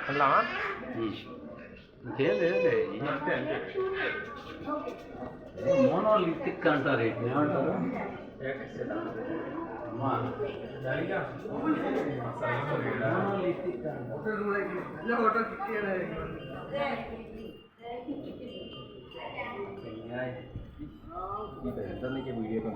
అలా ఇంకేం లేదులే అంతే అంతే మోనోలిథిక్ అంటారు వీటిని ఏమంటారు మోనోలిథిక్ अंतर वीडियो को